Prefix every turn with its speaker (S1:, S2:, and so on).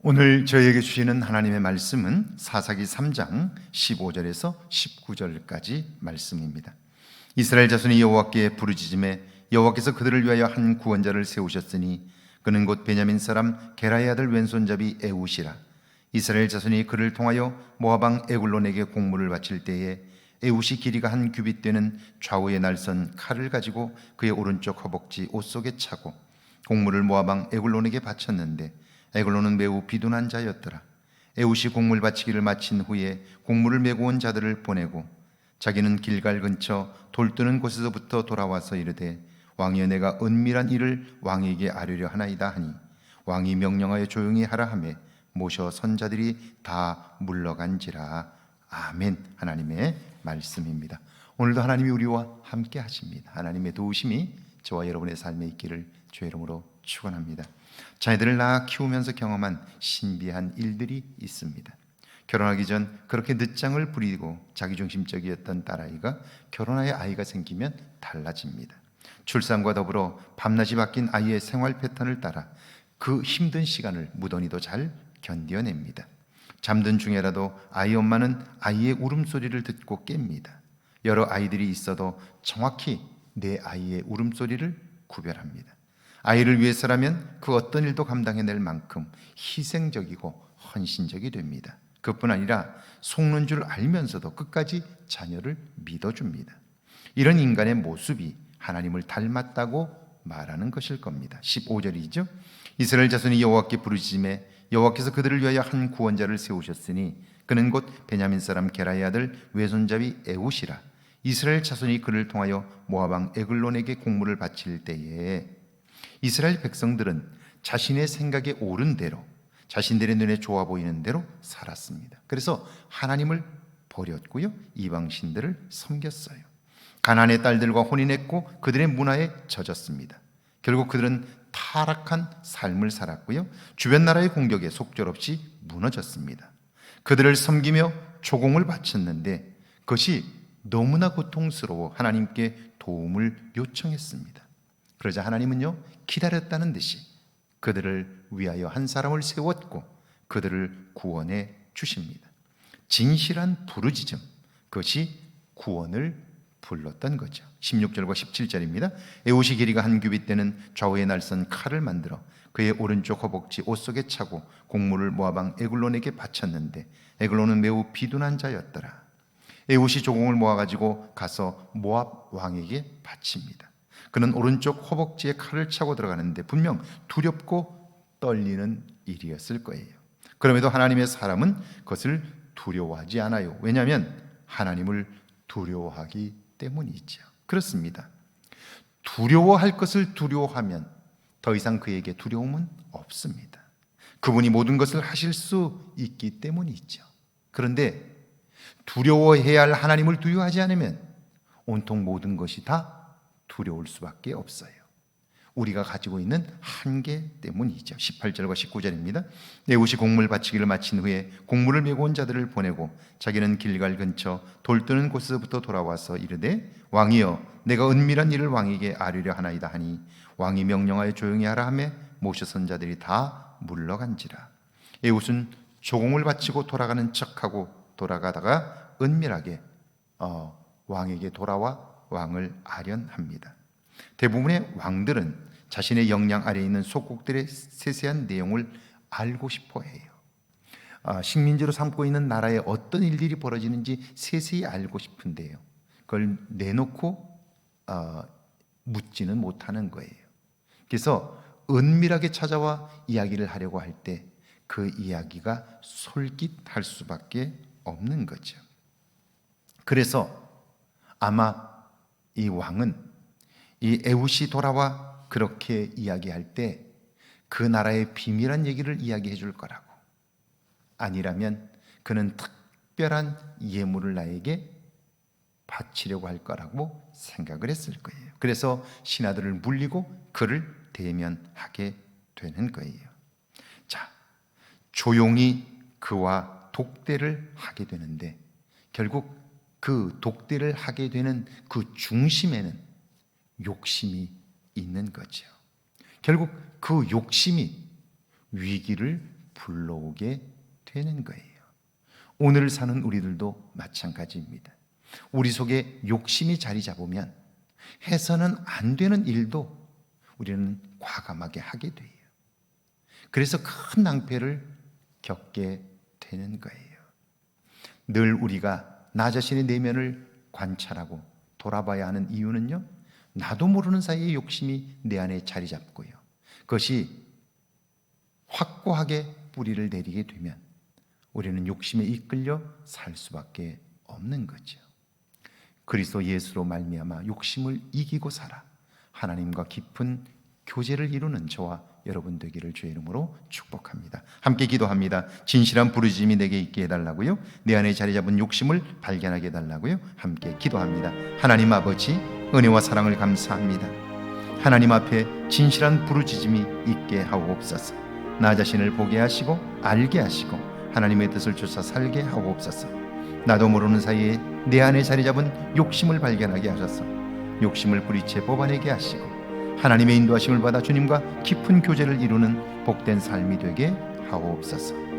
S1: 오늘 저희에게 주시는 하나님의 말씀은 사사기 3장 15절에서 19절까지 말씀입니다. 이스라엘 자손이 여호와께 부르짖음에 여호와께서 그들을 위하여 한 구원자를 세우셨으니 그는 곧 베냐민 사람 게라의 아들 왼손잡이 에웃이라. 이스라엘 자손이 그를 통하여 모압 왕 에글론에게 공물을 바칠 때에 에웃이 길이가 한 규빗 되는 좌우에 날선 칼을 가지고 그의 오른쪽 허벅지 옷 속에 차고 공물을 모압 왕 에글론에게 바쳤는데 에글론은 매우 비둔한 자였더라. 에웃이 공물 바치기를 마친 후에 공물을 메고 온 자들을 보내고 자기는 길갈 근처 돌 뜨는 곳에서부터 돌아와서 이르되 왕이여 내가 은밀한 일을 왕에게 아뢰려 하나이다 하니 왕이 명령하여 조용히 하라 하매 모셔 선자들이 다 물러간지라. 아멘. 하나님의 말씀입니다. 오늘도 하나님이 우리와 함께 하십니다. 하나님의 도우심이 저와 여러분의 삶에 있기를 주의 이름으로 축원합니다. 자녀들을 낳아 키우면서 경험한 신비한 일들이 있습니다. 결혼하기 전 그렇게 늦장을 부리고 자기중심적이었던 딸아이가 결혼하여 아이가 생기면 달라집니다. 출산과 더불어 밤낮이 바뀐 아이의 생활 패턴을 따라 그 힘든 시간을 무던히도 잘 견뎌냅니다. 잠든 중에라도 아이 엄마는 아이의 울음소리를 듣고 깹니다. 여러 아이들이 있어도 정확히 내 아이의 울음소리를 구별합니다. 아이를 위해서라면 그 어떤 일도 감당해낼 만큼 희생적이고 헌신적이 됩니다. 그뿐 아니라 속는 줄 알면서도 끝까지 자녀를 믿어줍니다. 이런 인간의 모습이 하나님을 닮았다고 말하는 것일 겁니다. 15절이죠. 이스라엘 자손이 여호와께 부르짖음에 여호와께서 그들을 위하여 한 구원자를 세우셨으니 그는 곧 베냐민 사람 게라의 아들 외손잡이 에웃이라. 이스라엘 자손이 그를 통하여 모압 왕 에글론에게 공물을 바칠 때에 이스라엘 백성들은 자신의 생각에 옳은 대로 자신들의 눈에 좋아 보이는 대로 살았습니다. 그래서 하나님을 버렸고요, 이방신들을 섬겼어요. 가나안의 딸들과 혼인했고 그들의 문화에 젖었습니다. 결국 그들은 타락한 삶을 살았고요, 주변 나라의 공격에 속절없이 무너졌습니다. 그들을 섬기며 조공을 바쳤는데 그것이 너무나 고통스러워 하나님께 도움을 요청했습니다. 그러자 하나님은요, 기다렸다는 듯이 그들을 위하여 한 사람을 세웠고 그들을 구원해 주십니다. 진실한 부르짖음, 그것이 구원을 불렀던 거죠. 16절과 17절입니다. 에웃이 길이가 한 규빗 되는 좌우에 날선 칼을 만들어 그의 오른쪽 허벅지 옷 속에 차고 공물을 모압 왕 에글론에게 바쳤는데 에글론은 매우 비둔한 자였더라. 에웃이 조공을 모아가지고 가서 모압 왕에게 바칩니다. 그는 오른쪽 허벅지에 칼을 차고 들어가는데 분명 두렵고 떨리는 일이었을 거예요. 그럼에도 하나님의 사람은 그것을 두려워하지 않아요. 왜냐하면 하나님을 두려워하기 때문이죠. 그렇습니다. 두려워할 것을 두려워하면 더 이상 그에게 두려움은 없습니다. 그분이 모든 것을 하실 수 있기 때문이죠. 그런데 두려워해야 할 하나님을 두려워하지 않으면 온통 모든 것이 다 두려울 수밖에 없어요. 우리가 가지고 있는 한계 때문이죠. 18절과 19절입니다. 에웃이 공물 바치기를 마친 후에 공물을 메고 온 자들을 보내고 자기는 길갈 근처 돌 뜨는 곳에서부터 돌아와서 이르되 왕이여 내가 은밀한 일을 왕에게 아뢰려 하나이다 하니 왕이 명령하여 조용히 하라 하매 모셔 선자들이 다 물러간지라. 에웃은 조공을 바치고 돌아가는 척하고 돌아가다가 은밀하게 왕에게 돌아와 왕을 아련합니다. 대부분의 왕들은 자신의 역량 아래에 있는 속국들의 세세한 내용을 알고 싶어 해요. 식민지로 삼고 있는 나라에 어떤 일들이 벌어지는지 세세히 알고 싶은데요, 그걸 내놓고 묻지는 못하는 거예요. 그래서 은밀하게 찾아와 이야기를 하려고 할 때 그 이야기가 솔깃할 수밖에 없는 거죠. 그래서 아마 이 왕은 이 에웃이 돌아와 그렇게 이야기할 때 그 나라의 비밀한 얘기를 이야기해 줄 거라고, 아니라면 그는 특별한 예물을 나에게 바치려고 할 거라고 생각을 했을 거예요. 그래서 신하들을 물리고 그를 대면하게 되는 거예요. 자, 조용히 그와 독대를 하게 되는데 결국 그 독대를 하게 되는 그 중심에는 욕심이 있는 거죠. 결국 그 욕심이 위기를 불러오게 되는 거예요. 오늘 사는 우리들도 마찬가지입니다. 우리 속에 욕심이 자리 잡으면 해서는 안 되는 일도 우리는 과감하게 하게 돼요. 그래서 큰 낭패를 겪게 되는 거예요. 늘 우리가 나 자신의 내면을 관찰하고 돌아봐야 하는 이유는요, 나도 모르는 사이에 욕심이 내 안에 자리 잡고요, 그것이 확고하게 뿌리를 내리게 되면 우리는 욕심에 이끌려 살 수밖에 없는 거죠. 그리스도 예수로 말미암아 욕심을 이기고 살아 하나님과 깊은 교제를 이루는 저와 여러분 되기를 주의 이름으로 축복합니다. 함께 기도합니다. 진실한 부르짖음이 내게 있게 해달라고요, 내 안에 자리 잡은 욕심을 발견하게 해달라고요, 함께 기도합니다. 하나님 아버지, 은혜와 사랑을 감사합니다. 하나님 앞에 진실한 부르짖음이 있게 하옵소서. 나 자신을 보게 하시고 알게 하시고 하나님의 뜻을 쫓아 살게 하옵소서. 나도 모르는 사이에 내 안에 자리 잡은 욕심을 발견하게 하셔서 욕심을 뿌리채 뽑아내게 하시고 하나님의 인도하심을 받아 주님과 깊은 교제를 이루는 복된 삶이 되게 하옵소서.